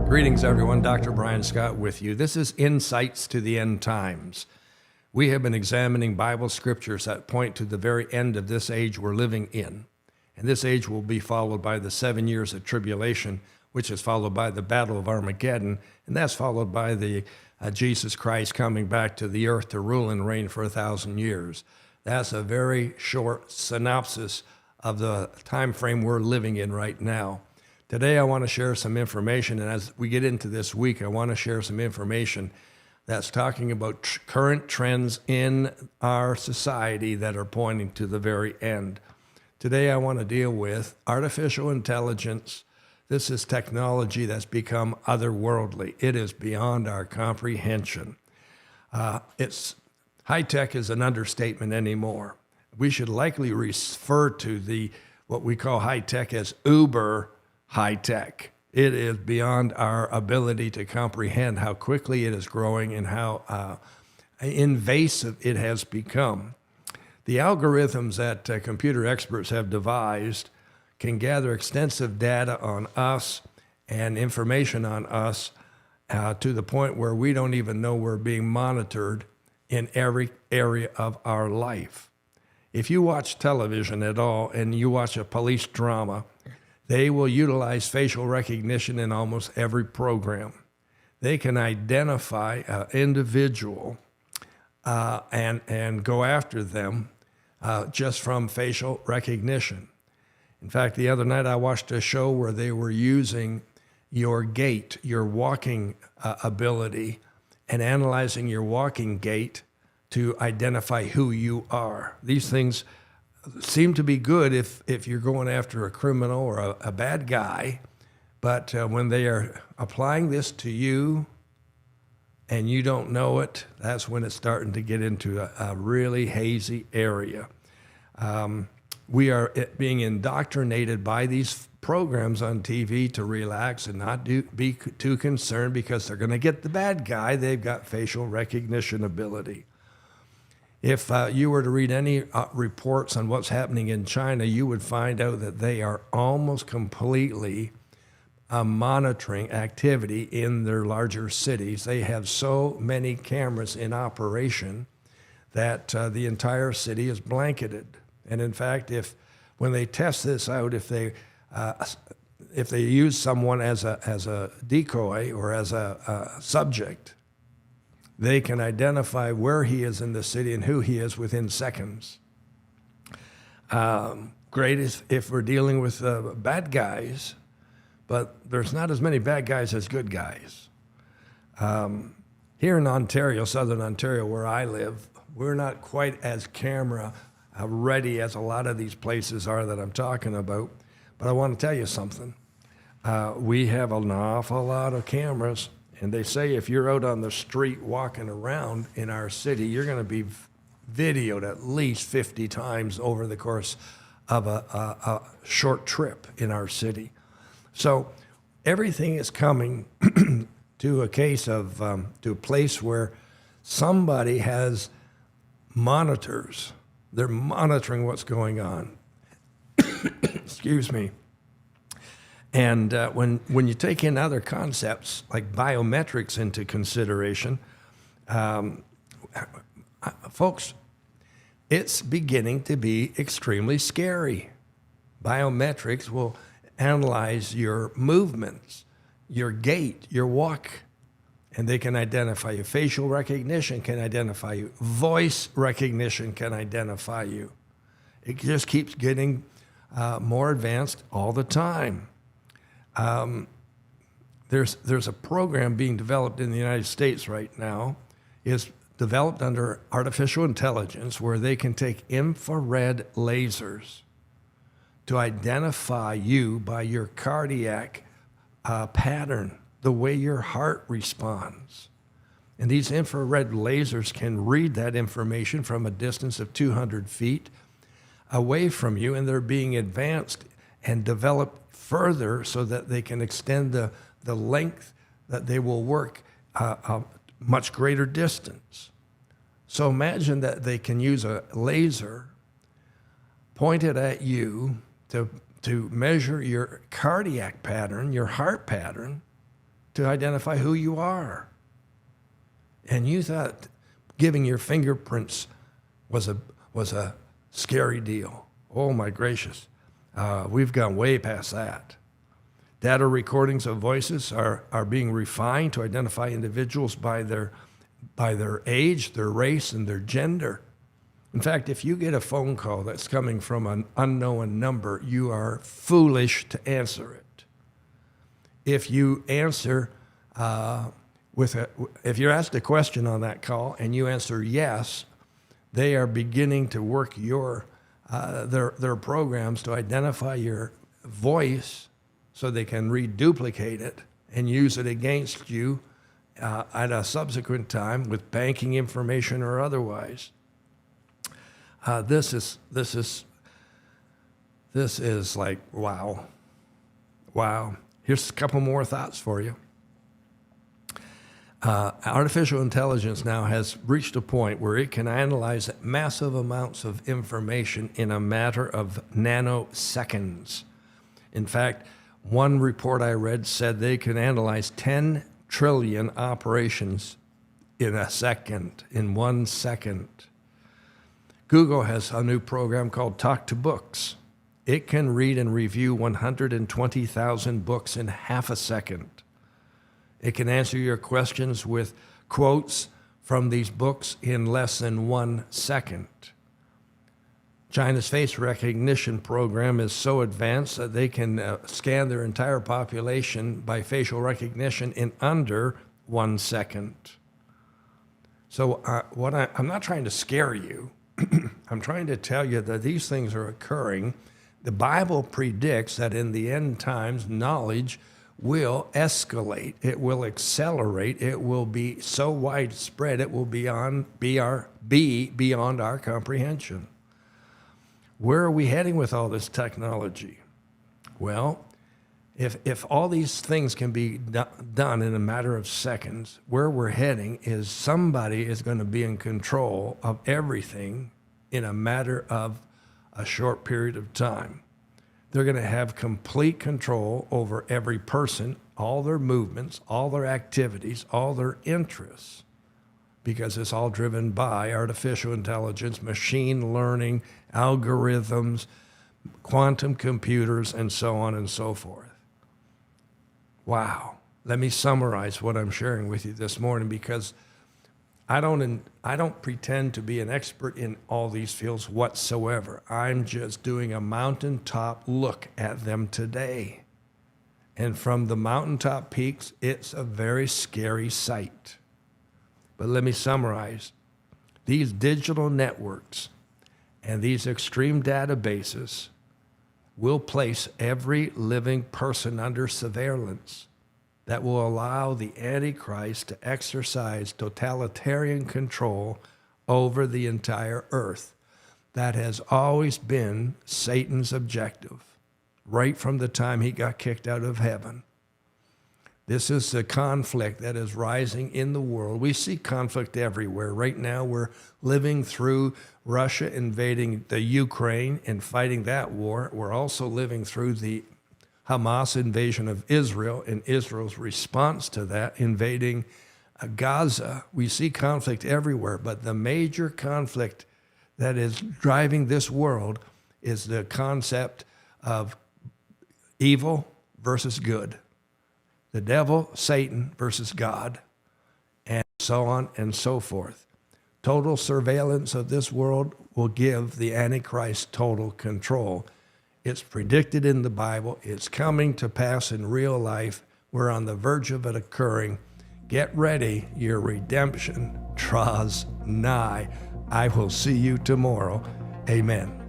Greetings, everyone. Dr. Brian Scott with you. This is Insights to the End Times. We have been examining Bible scriptures that point to the very end of this age we're living in. And this age will be followed by the 7 years of tribulation, which is followed by the battle of Armageddon, and that's followed by the Jesus Christ coming back to the earth to rule and reign for 1,000 years. That's a very short synopsis of the time frame we're living in right now. Today I want to share some information, and as we get into this week, I want to share some information that's talking about current trends in our society that are pointing to the very end. Today I want to deal with artificial intelligence. This is technology that's become otherworldly. It is beyond our comprehension. It's high-tech is an understatement anymore. We should likely refer to what we call high-tech as uber high-tech. It is beyond our ability to comprehend how quickly it is growing and how invasive it has become. The algorithms that computer experts have devised can gather extensive data on us and information on us to the point where we don't even know we're being monitored in every area of our life. If you watch television at all and you watch a police drama, they will utilize facial recognition in almost every program. They can identify an individual and go after them just from facial recognition. In fact, the other night I watched a show where they were using your gait, your walking ability, and analyzing your walking gait to identify who you are. These things seem to be good if you're going after a criminal or a bad guy, but when they are applying this to you and you don't know it, that's when it's starting to get into a really hazy area. We are being indoctrinated by these programs on TV to relax and not be too concerned because they're going to get the bad guy. They've got facial recognition ability. If you were to read any reports on what's happening in China, you would find out that they are almost completely monitoring activity in their larger cities. They have so many cameras in operation that the entire city is blanketed. And in fact, when they test this out, if they use someone as a decoy or as a subject, they can identify where he is in the city and who he is within seconds. Great if we're dealing with bad guys, but there's not as many bad guys as good guys. Here in Ontario, Southern Ontario, where I live, we're not quite as camera ready as a lot of these places are that I'm talking about. But I want to tell you something. We have an awful lot of cameras. And they say if you're out on the street walking around in our city, you're going to be videoed at least 50 times over the course of a short trip in our city. So everything is coming to a case of, to a place where somebody has monitors. They're monitoring what's going on. Excuse me. And when you take in other concepts like biometrics into consideration, folks, it's beginning to be extremely scary. Biometrics will analyze your movements, your gait, your walk, and they can identify you. Facial recognition can identify you. Voice recognition can identify you. It just keeps getting more advanced all the time. There's a program being developed in the United States right now. It's developed under artificial intelligence where they can take infrared lasers to identify you by your cardiac pattern, the way your heart responds. And these infrared lasers can read that information from a distance of 200 feet away from you, and they're being advanced and developed further so that they can extend the length that they will work a much greater distance. So imagine that they can use a laser pointed at you to measure your cardiac pattern, your heart pattern, to identify who you are. And you thought giving your fingerprints was a scary deal. Oh my gracious. We've gone way past that. Data recordings of voices are being refined to identify individuals by their age, their race, and their gender. In fact, if you get a phone call that's coming from an unknown number, you are foolish to answer it. If you answer if you're asked a question on that call and you answer yes, they are beginning to work their programs to identify your voice so they can reduplicate it and use it against you at a subsequent time with banking information or otherwise. This is like, wow. Here's a couple more thoughts for you. Artificial intelligence now has reached a point where it can analyze massive amounts of information in a matter of nanoseconds. In fact, one report I read said they can analyze 10 trillion operations in a second, in 1 second. Google has a new program called Talk to Books. It can read and review 120,000 books in half a second. It can answer your questions with quotes from these books in less than 1 second. China's face recognition program is so advanced that they can scan their entire population by facial recognition in under 1 second. So I'm not trying to scare you. I'm trying to tell you that these things are occurring. The Bible predicts that in the end times, knowledge will escalate. It will accelerate. It will be so widespread, it will be beyond our comprehension. Where are we heading with all this technology? Well, if all these things can be done in a matter of seconds, where we're heading is somebody is going to be in control of everything in a matter of a short period of time. They're going to have complete control over every person, all their movements, all their activities, all their interests, because it's all driven by artificial intelligence, machine learning, algorithms, quantum computers, and so on and so forth. Wow. Let me summarize what I'm sharing with you this morning, because I don't pretend to be an expert in all these fields whatsoever. I'm just doing a mountaintop look at them today. And from the mountaintop peaks, it's a very scary sight. But let me summarize. These digital networks and these extreme databases will place every living person under surveillance that will allow the Antichrist to exercise totalitarian control over the entire earth. That has always been Satan's objective, right from the time he got kicked out of heaven. This is the conflict that is rising in the world. We see conflict everywhere. Right now, we're living through Russia invading the Ukraine and fighting that war. We're also living through the Hamas invasion of Israel and Israel's response to that, invading Gaza. We see conflict everywhere, but the major conflict that is driving this world is the concept of evil versus good. The devil, Satan versus God, and so on and so forth. Total surveillance of this world will give the Antichrist total control. It's predicted in the Bible. It's coming to pass in real life. We're on the verge of it occurring. Get ready. Your redemption draws nigh. I will see you tomorrow. Amen.